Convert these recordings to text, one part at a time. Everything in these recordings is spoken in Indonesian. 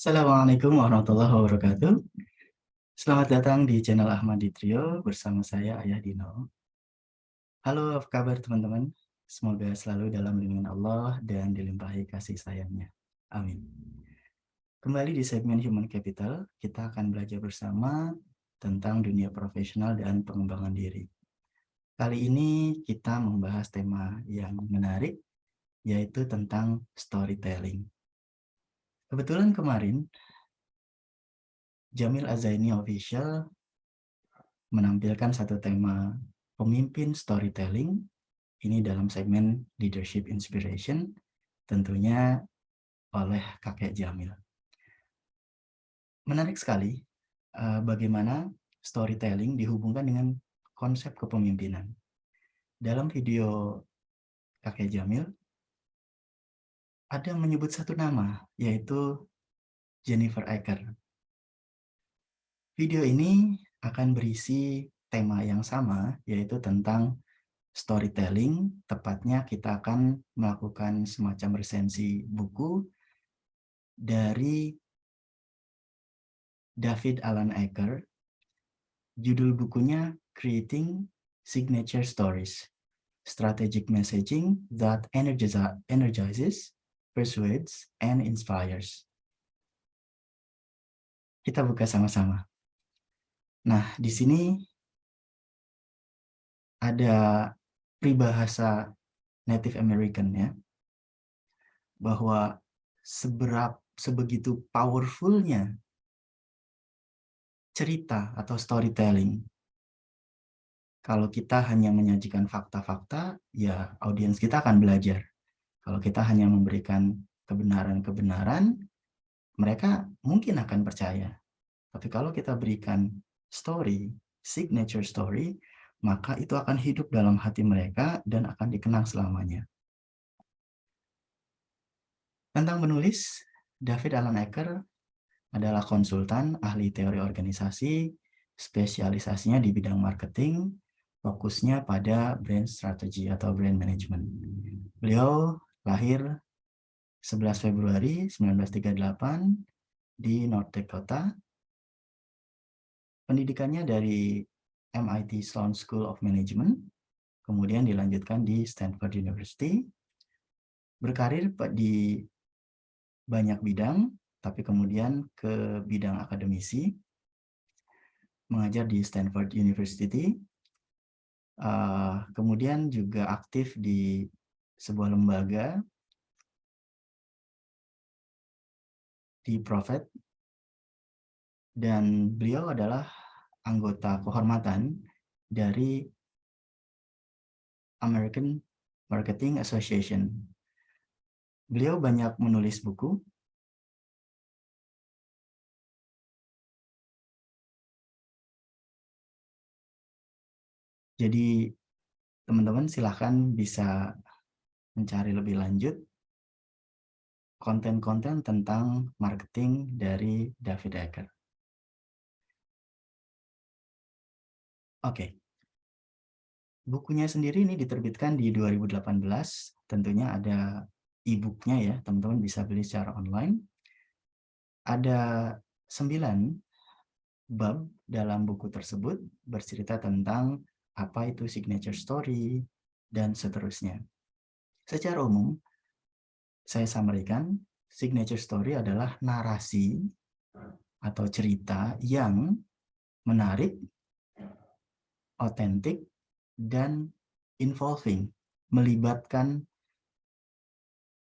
Assalamualaikum warahmatullahi wabarakatuh. Selamat datang di channel Ahmad di Trio bersama saya Ayah Dino. Halo, apa kabar teman-teman? Semoga selalu dalam lindungan Allah dan dilimpahi kasih sayangnya. Amin. Kembali di segmen Human Capital, kita akan belajar bersama tentang dunia profesional dan pengembangan diri. Kali ini kita membahas tema yang menarik, yaitu tentang storytelling. Kebetulan kemarin Jamil Azaini Official menampilkan satu tema pemimpin storytelling, ini dalam segmen Leadership Inspiration, tentunya oleh kakek Jamil. Menarik sekali bagaimana storytelling dihubungkan dengan konsep kepemimpinan. Dalam video kakek Jamil, ada menyebut satu nama, yaitu Jennifer Acker. Video ini akan berisi tema yang sama, yaitu tentang storytelling. Tepatnya kita akan melakukan semacam resensi buku dari David Alan Acker. Judul bukunya Creating Signature Stories, Strategic Messaging that Energizes, Persuades, and Inspires. Kita buka sama-sama. Nah, di sini ada peribahasa Native American ya, bahwa sebegitu powerfulnya cerita atau storytelling. Kalau kita hanya menyajikan fakta-fakta, ya audiens kita akan belajar. Kalau kita hanya memberikan kebenaran-kebenaran, mereka mungkin akan percaya. Tapi kalau kita berikan story, signature story, maka itu akan hidup dalam hati mereka dan akan dikenang selamanya. Tentang menulis, David Alan Acker adalah konsultan ahli teori organisasi, spesialisasinya di bidang marketing, fokusnya pada brand strategy atau brand management. Beliau lahir 11 Februari 1938 di North Dakota. Pendidikannya dari MIT Sloan School of Management, kemudian dilanjutkan di Stanford University. Berkarir di banyak bidang, tapi kemudian ke bidang akademisi, mengajar di Stanford University, kemudian juga aktif di sebuah lembaga di Profit, dan beliau adalah anggota kehormatan dari American Marketing Association. Beliau banyak menulis buku. Jadi teman-teman silahkan bisa mencari lebih lanjut konten-konten tentang marketing dari David Acker. Oke. Bukunya sendiri ini diterbitkan di 2018, tentunya ada e-booknya ya, teman-teman bisa beli secara online. Ada 9 bab dalam buku tersebut bercerita tentang apa itu signature story dan seterusnya. Secara umum, saya sampaikan, signature story adalah narasi atau cerita yang menarik, otentik, dan involving, melibatkan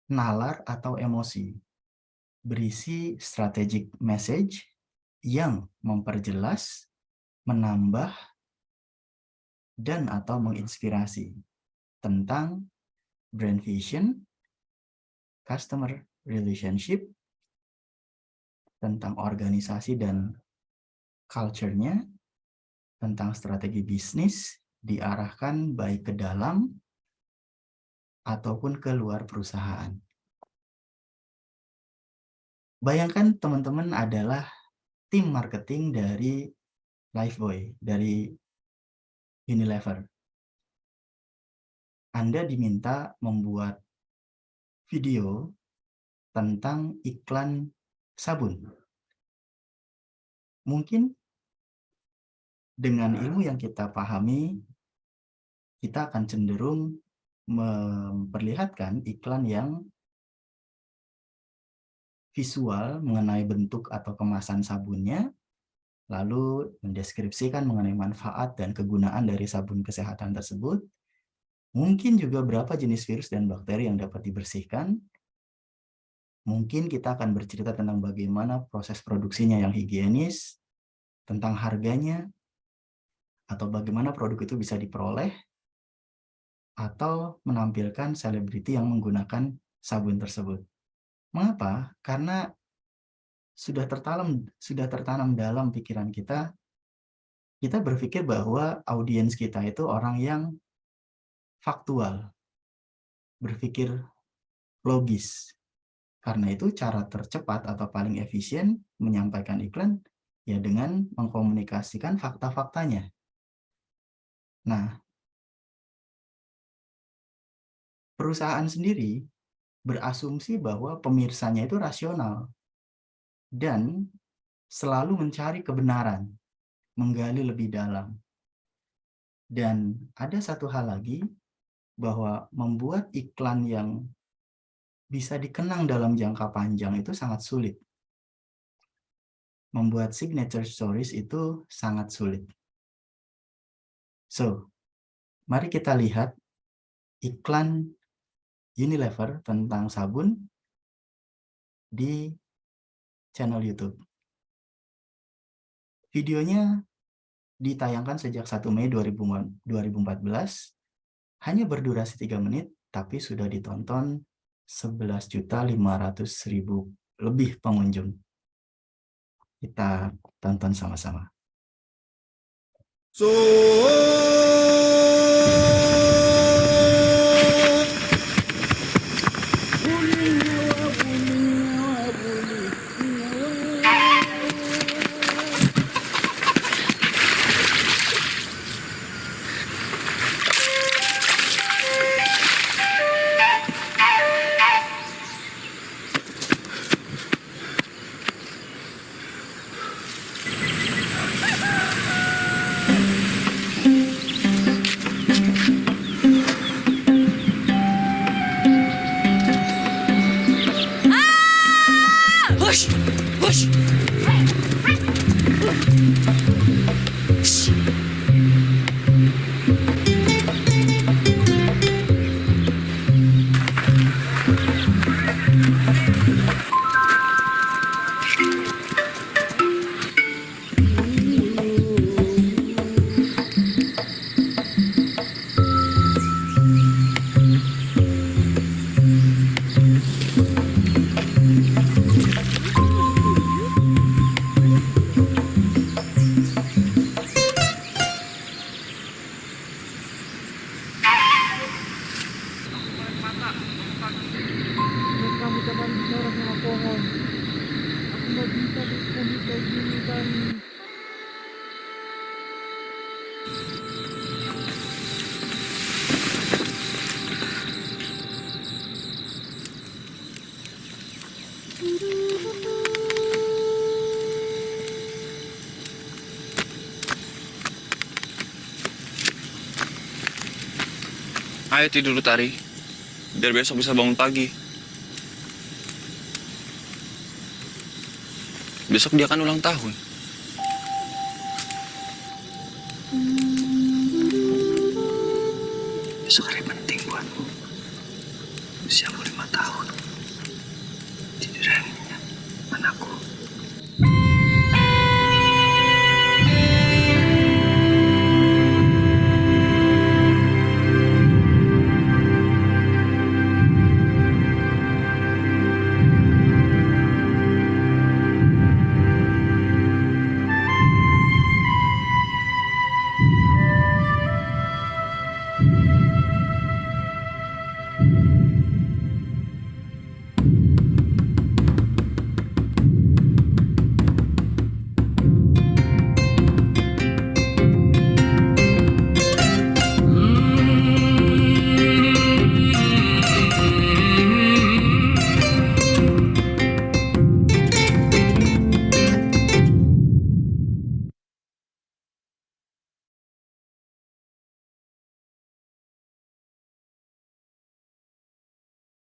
nalar atau emosi, berisi strategic message yang memperjelas, menambah, dan atau menginspirasi tentang brand vision, customer relationship, tentang organisasi dan culture-nya, tentang strategi bisnis, diarahkan baik ke dalam ataupun ke luar perusahaan. Bayangkan teman-teman adalah tim marketing dari Lifebuoy, dari Unilever. Anda diminta membuat video tentang iklan sabun. Mungkin dengan ilmu yang kita pahami, kita akan cenderung memperlihatkan iklan yang visual mengenai bentuk atau kemasan sabunnya, lalu mendeskripsikan mengenai manfaat dan kegunaan dari sabun kesehatan tersebut, mungkin juga berapa jenis virus dan bakteri yang dapat dibersihkan. Mungkin kita akan bercerita tentang bagaimana proses produksinya yang higienis, tentang harganya, atau bagaimana produk itu bisa diperoleh, atau menampilkan selebriti yang menggunakan sabun tersebut. Mengapa? Karena sudah tertanam dalam pikiran kita berpikir bahwa audiens kita itu orang yang faktual, berpikir logis. Karena itu cara tercepat atau paling efisien menyampaikan iklan ya dengan mengkomunikasikan fakta-faktanya. Nah, perusahaan sendiri berasumsi bahwa pemirsanya itu rasional dan selalu mencari kebenaran, menggali lebih dalam. Dan ada satu hal lagi, bahwa membuat iklan yang bisa dikenang dalam jangka panjang itu sangat sulit. Membuat signature stories itu sangat sulit. So, mari kita lihat iklan Unilever tentang sabun di channel YouTube. Videonya ditayangkan sejak 1 Mei 2014, hanya berdurasi 3 menit, tapi sudah ditonton 11.500.000 lebih pengunjung. Kita tonton sama-sama. Hush! Hush! Kamu teman bicara sama pohon. Aku nggak bisa berkulit kayak gini kan. Ayo tidur dulu, Tari, biar besok bisa bangun pagi. Besok dia kan ulang tahun. Besok hari penting buatmu. Usiamu 5 tahun. Tiduran, anakku.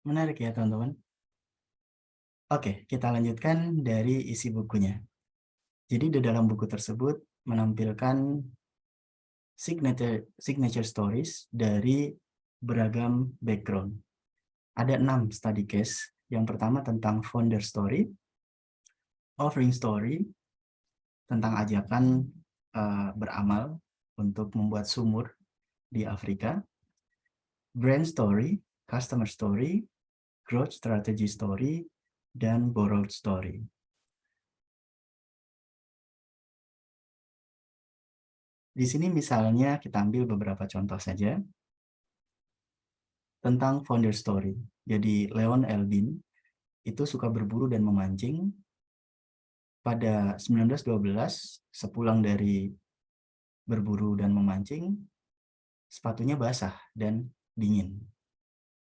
Menarik ya teman-teman. Oke, kita lanjutkan dari isi bukunya. Jadi di dalam buku tersebut menampilkan signature stories dari beragam background. Ada 6 study case. Yang pertama tentang founder story, offering story, tentang ajakan beramal untuk membuat sumur di Afrika, brand story, customer story, growth strategy story, dan borrowed story. Di sini misalnya kita ambil beberapa contoh saja tentang founder story. Jadi Leon Elbin itu suka berburu dan memancing. Pada 1912, sepulang dari berburu dan memancing, sepatunya basah dan dingin.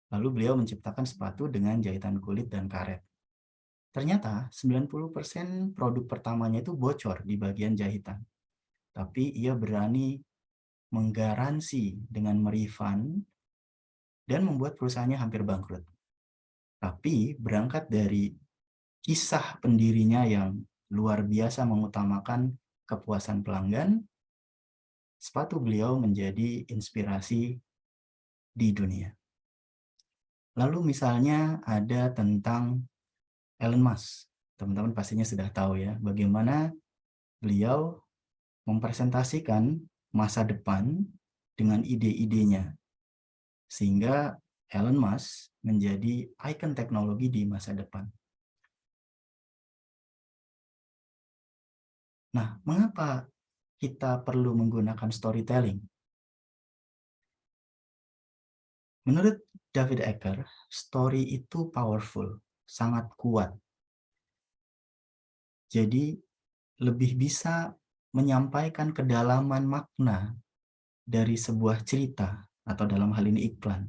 Lalu beliau menciptakan sepatu dengan jahitan kulit dan karet. Ternyata 90% produk pertamanya itu bocor di bagian jahitan. Tapi ia berani menggaransi dengan merefund dan membuat perusahaannya hampir bangkrut. Tapi berangkat dari kisah pendirinya yang luar biasa mengutamakan kepuasan pelanggan, sepatu beliau menjadi inspirasi di dunia. Lalu misalnya ada tentang Elon Musk. Teman-teman pastinya sudah tahu ya, bagaimana beliau mempresentasikan masa depan dengan ide-idenya. Sehingga Elon Musk menjadi ikon teknologi di masa depan. Nah, mengapa kita perlu menggunakan storytelling? Menurut David Ecker, story itu powerful, sangat kuat. Jadi, lebih bisa menyampaikan kedalaman makna dari sebuah cerita, atau dalam hal ini iklan.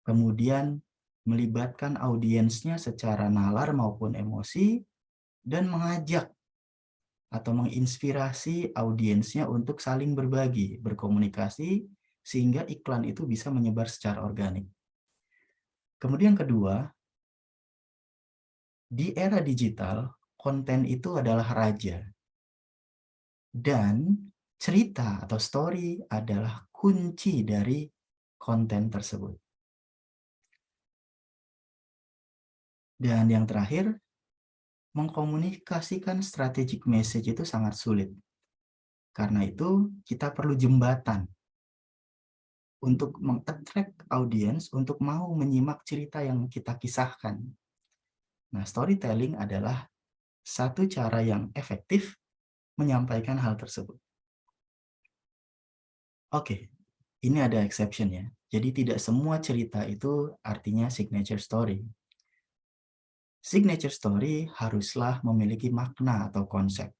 Kemudian, melibatkan audiensnya secara nalar maupun emosi, dan mengajak atau menginspirasi audiensnya untuk saling berbagi, berkomunikasi, sehingga iklan itu bisa menyebar secara organik. Kemudian kedua, di era digital, konten itu adalah raja. Dan cerita atau story adalah kunci dari konten tersebut. Dan yang terakhir, mengkomunikasikan strategic message itu sangat sulit. Karena itu, kita perlu jembatan untuk meng-attract audience untuk mau menyimak cerita yang kita kisahkan. Nah, storytelling adalah satu cara yang efektif menyampaikan hal tersebut. Oke, ini ada exception ya. Jadi tidak semua cerita itu artinya signature story. Signature story haruslah memiliki makna atau konsep.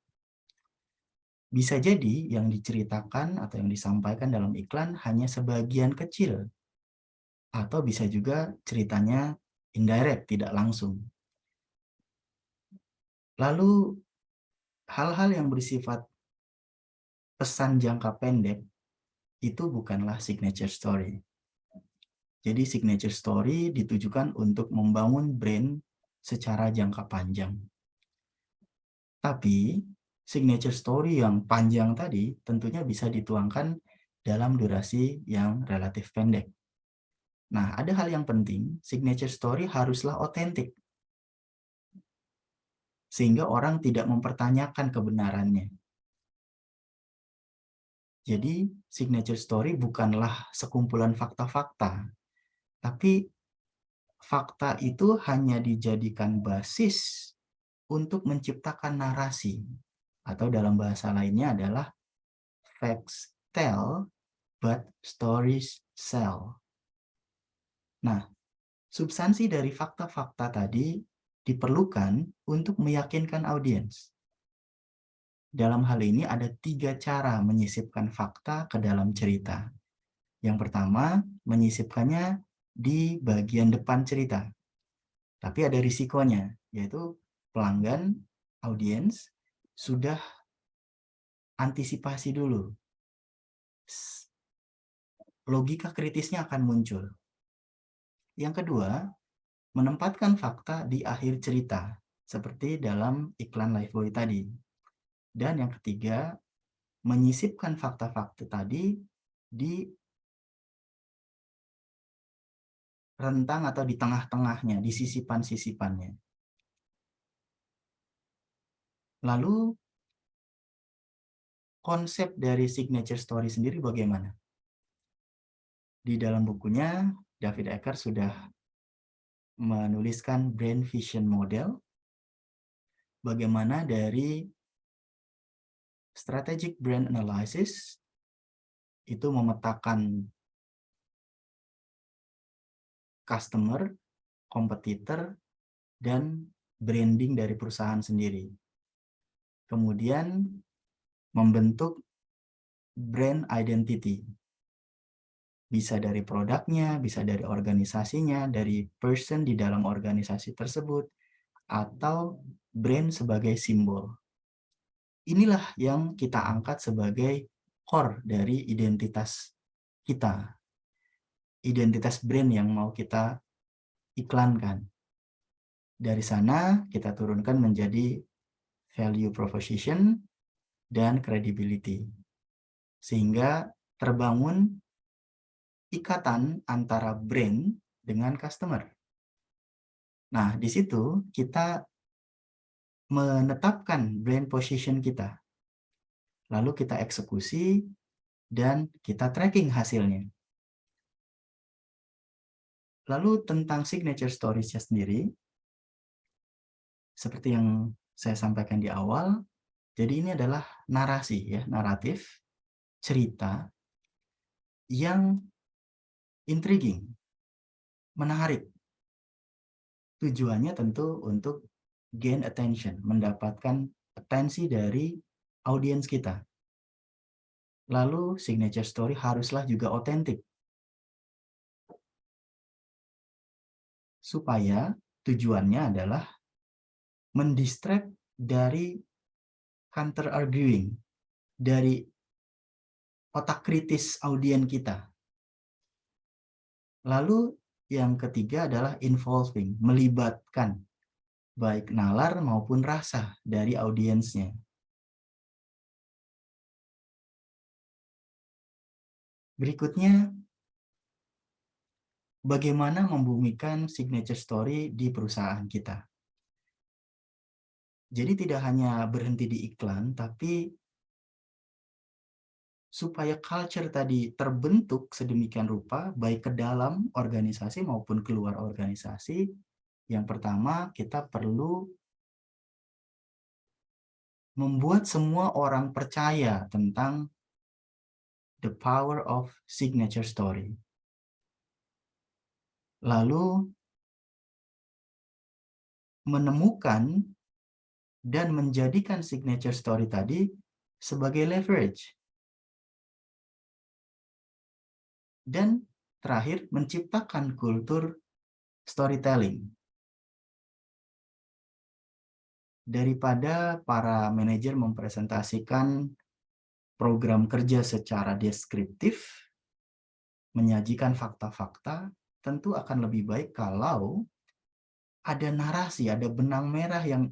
Bisa jadi yang diceritakan atau yang disampaikan dalam iklan hanya sebagian kecil. Atau bisa juga ceritanya indirect, tidak langsung. Lalu, hal-hal yang bersifat pesan jangka pendek itu bukanlah signature story. Jadi signature story ditujukan untuk membangun brand secara jangka panjang. Tapi signature story yang panjang tadi tentunya bisa dituangkan dalam durasi yang relatif pendek. Nah, ada hal yang penting, signature story haruslah otentik. Sehingga orang tidak mempertanyakan kebenarannya. Jadi, signature story bukanlah sekumpulan fakta-fakta, tapi fakta itu hanya dijadikan basis untuk menciptakan narasi, atau dalam bahasa lainnya adalah facts tell, but stories sell. Nah, substansi dari fakta-fakta tadi diperlukan untuk meyakinkan audiens. Dalam hal ini ada 3 cara menyisipkan fakta ke dalam cerita. Yang pertama, menyisipkannya di bagian depan cerita. Tapi ada risikonya, yaitu pelanggan, audiens, sudah antisipasi dulu. Logika kritisnya akan muncul. Yang kedua, menempatkan fakta di akhir cerita, seperti dalam iklan Lifebuoy tadi. Dan yang ketiga, menyisipkan fakta-fakta tadi di rentang atau di tengah-tengahnya, di sisipan-sisipannya. Lalu, konsep dari signature story sendiri bagaimana? Di dalam bukunya, David Eckert sudah menuliskan brand vision model, bagaimana dari strategic brand analysis itu memetakan customer, kompetitor, dan branding dari perusahaan sendiri. Kemudian membentuk brand identity. Bisa dari produknya, bisa dari organisasinya, dari person di dalam organisasi tersebut, atau brand sebagai simbol. Inilah yang kita angkat sebagai core dari identitas kita. Identitas brand yang mau kita iklankan. Dari sana kita turunkan menjadi value proposition dan credibility. Sehingga terbangun ikatan antara brand dengan customer. Nah, di situ kita menetapkan brand position kita. Lalu kita eksekusi dan kita tracking hasilnya. Lalu tentang signature stories-nya sendiri, seperti yang saya sampaikan di awal, jadi ini adalah narasi ya, naratif, cerita yang intriguing, menarik. Tujuannya tentu untuk gain attention, mendapatkan atensi dari audiens kita. Lalu signature story haruslah juga otentik. Supaya tujuannya adalah mendistract dari counter arguing, dari otak kritis audiens kita. Lalu yang ketiga adalah involving, melibatkan baik nalar maupun rasa dari audiensnya. Berikutnya, bagaimana membumikan signature story di perusahaan kita. Jadi tidak hanya berhenti di iklan, tapi supaya culture tadi terbentuk sedemikian rupa, baik ke dalam organisasi maupun keluar organisasi, yang pertama kita perlu membuat semua orang percaya tentang the power of signature story. Lalu menemukan dan menjadikan signature story tadi sebagai leverage. Dan terakhir, menciptakan kultur storytelling. Daripada para manajer mempresentasikan program kerja secara deskriptif, menyajikan fakta-fakta, tentu akan lebih baik kalau ada narasi, ada benang merah yang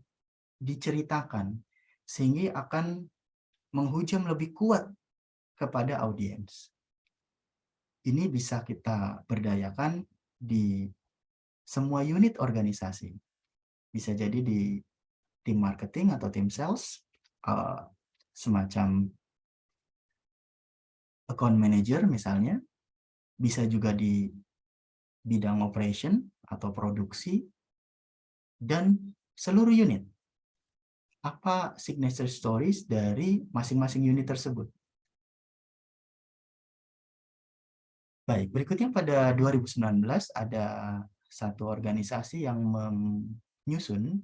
diceritakan, sehingga akan menghujam lebih kuat kepada audiens. Ini bisa kita berdayakan di semua unit organisasi. Bisa jadi di tim marketing atau tim sales, semacam account manager misalnya, bisa juga di bidang operation atau produksi, dan seluruh unit. Apa signature stories dari masing-masing unit tersebut? Baik, berikutnya pada 2019 ada satu organisasi yang menyusun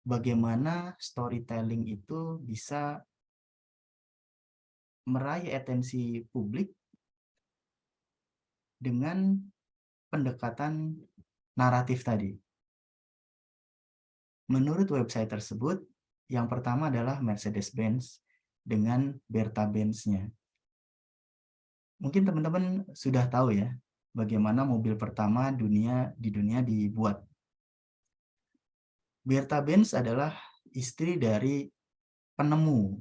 bagaimana storytelling itu bisa meraih atensi publik dengan pendekatan naratif tadi. Menurut website tersebut, yang pertama adalah Mercedes-Benz dengan Bertha-Benz-nya. Mungkin teman-teman sudah tahu ya, bagaimana mobil pertama di dunia dibuat, Bertha Benz adalah istri dari penemu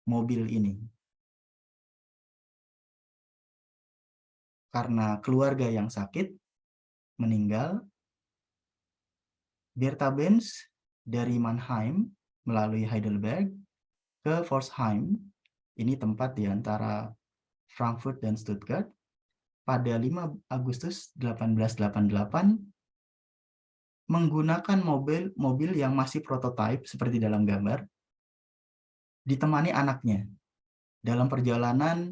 mobil ini. Karena keluarga yang sakit meninggal, Bertha Benz dari Mannheim melalui Heidelberg ke Pforzheim, ini tempat di antara Frankfurt dan Stuttgart, pada 5 Agustus 1888 menggunakan mobil yang masih prototipe seperti dalam gambar, ditemani anaknya dalam perjalanan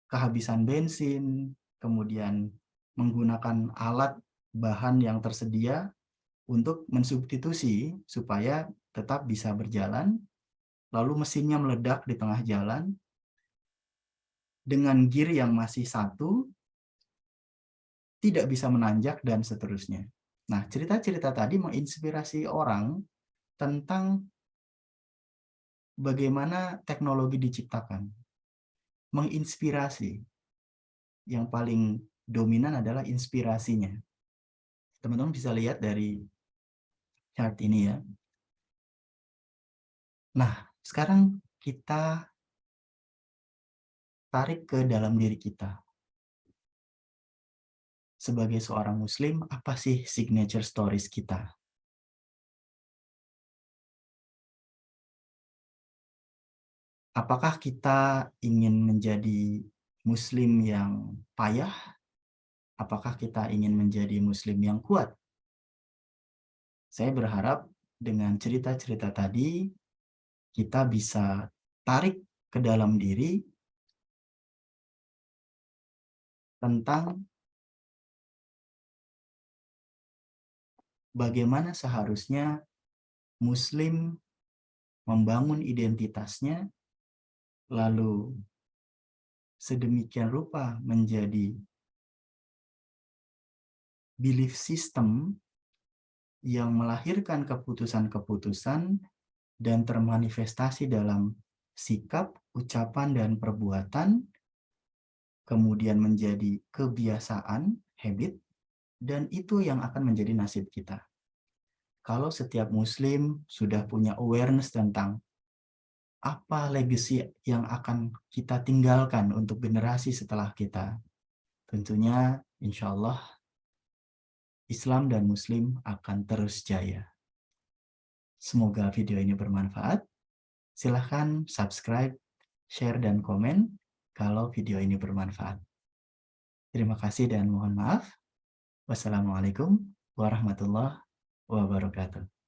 kehabisan bensin, kemudian menggunakan alat bahan yang tersedia untuk mensubstitusi supaya tetap bisa berjalan, lalu mesinnya meledak di tengah jalan dengan gear yang masih satu, tidak bisa menanjak, dan seterusnya. Nah, cerita-cerita tadi menginspirasi orang tentang bagaimana teknologi diciptakan. Menginspirasi. Yang paling dominan adalah inspirasinya. Teman-teman bisa lihat dari chart ini ya. Nah, sekarang kita tarik ke dalam diri kita. Sebagai seorang muslim, apa sih signature stories kita? Apakah kita ingin menjadi muslim yang payah? Apakah kita ingin menjadi muslim yang kuat? Saya berharap dengan cerita-cerita tadi, kita bisa tarik ke dalam diri tentang bagaimana seharusnya muslim membangun identitasnya, lalu sedemikian rupa menjadi belief system yang melahirkan keputusan-keputusan dan termanifestasi dalam sikap, ucapan, dan perbuatan, kemudian menjadi kebiasaan, habit, dan itu yang akan menjadi nasib kita. Kalau setiap muslim sudah punya awareness tentang apa legacy yang akan kita tinggalkan untuk generasi setelah kita, tentunya insya Allah Islam dan Muslim akan terus jaya. Semoga video ini bermanfaat. Silahkan subscribe, share, dan komen kalau video ini bermanfaat. Terima kasih dan mohon maaf. Wassalamualaikum warahmatullahi wabarakatuh.